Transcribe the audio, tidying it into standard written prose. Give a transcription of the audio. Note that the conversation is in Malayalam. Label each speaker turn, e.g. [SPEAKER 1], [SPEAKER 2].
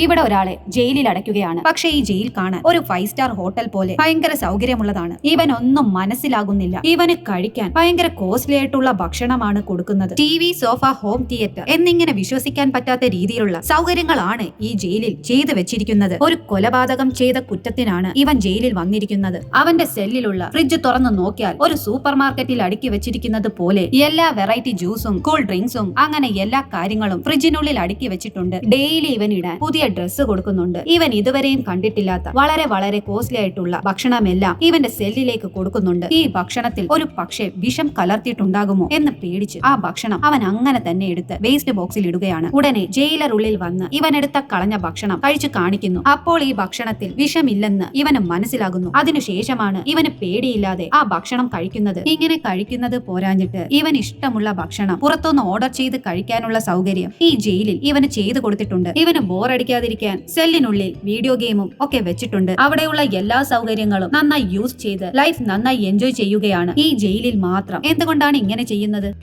[SPEAKER 1] ഇവിടെ ഒരാളെ ജയിലിൽ അടയ്ക്കുകയാണ്. പക്ഷേ ഈ ജയിൽ കാണാൻ ഒരു 5 സ്റ്റാർ ഹോട്ടൽ പോലെ ഭയങ്കര സൗകര്യമുള്ളതാണ്. ഇവൻ ഒന്നും മനസ്സിലാകുന്നില്ല. ഇവന് കഴിക്കാൻ ഭയങ്കര കോസ്റ്റ്ലി ആയിട്ടുള്ള ഭക്ഷണമാണ് കൊടുക്കുന്നത്. TV, സോഫ, ഹോം തിയേറ്റർ എന്നിങ്ങനെ വിശ്വസിക്കാൻ പറ്റാത്ത രീതിയിലുള്ള സൗകര്യങ്ങളാണ് ഈ ജയിലിൽ ചെയ്തു വെച്ചിരിക്കുന്നത്. ഒരു കൊലപാതകം ചെയ്ത കുറ്റത്തിനാണ് ഇവൻ ജയിലിൽ വന്നിരിക്കുന്നത്. അവന്റെ സെല്ലിലുള്ള ഫ്രിഡ്ജ് തുറന്നു നോക്കിയാൽ ഒരു സൂപ്പർ മാർക്കറ്റിൽ അടുക്കി വെച്ചിരിക്കുന്നത് പോലെ എല്ലാ വെറൈറ്റി ജ്യൂസും കൂൾ ഡ്രിങ്ക്സും അങ്ങനെ എല്ലാ കാര്യങ്ങളും ഫ്രിഡ്ജിനുള്ളിൽ അടുക്കി വെച്ചിട്ടുണ്ട്. ഡെയിലി ഇവൻ ഇടാൻ പുതിയ ഡ്രസ്സ് കൊടുക്കുന്നുണ്ട്. ഇവൻ ഇതുവരെയും കണ്ടിട്ടില്ലാത്ത വളരെ വളരെ കോസ്റ്റ്ലി ആയിട്ടുള്ള ഭക്ഷണമെല്ലാം ഇവന്റെ സെല്ലിലേക്ക് കൊടുക്കുന്നുണ്ട്. ഈ ഭക്ഷണത്തിൽ ഒരു പക്ഷേ വിഷം കലർത്തിയിട്ടുണ്ടാകുമോ എന്ന് പേടിച്ച് ആ ഭക്ഷണം അവൻ അങ്ങനെ തന്നെ എടുത്ത് വേസ്റ്റ് ബോക്സിൽ ഇടുകയാണ്. ഉടനെ ജയിലർ ഉള്ളിൽ വന്ന് ഇവൻ എടുത്ത കളഞ്ഞ ഭക്ഷണം കഴിച്ചു കാണിക്കുന്നു. അപ്പോൾ ഈ ഭക്ഷണത്തിൽ വിഷമില്ലെന്ന് ഇവന് മനസ്സിലാകുന്നു. അതിനുശേഷമാണ് ഇവന് പേടിയില്ലാതെ ആ ഭക്ഷണം കഴിക്കുന്നത്. ഇങ്ങനെ കഴിക്കുന്നത് പോരാഞ്ഞിട്ട് ഇവൻ ഇഷ്ടമുള്ള ഭക്ഷണം പുറത്തുനിന്ന് ഓർഡർ ചെയ്ത് കഴിക്കാനുള്ള സൗകര്യം ഈ ജയിലിൽ ഇവന് ചെയ്തു കൊടുത്തിട്ടുണ്ട്. ഇവന് ബോറടിക്കാതിരിക്കാൻ സെല്ലിനുള്ളിൽ വീഡിയോ ഗെയിമും ഒക്കെ വെച്ചിട്ടുണ്ട്. അവിടെയുള്ള എല്ലാ സൗകര്യങ്ങളും നന്നായി യൂസ് ചെയ്ത് ലൈഫ് നന്നായി എൻജോയ് ചെയ്യുകയാണ് ഈ ജയിലിൽ മാത്രം. എന്തുകൊണ്ടാണ് ഇങ്ങനെ ചെയ്യുന്നത്?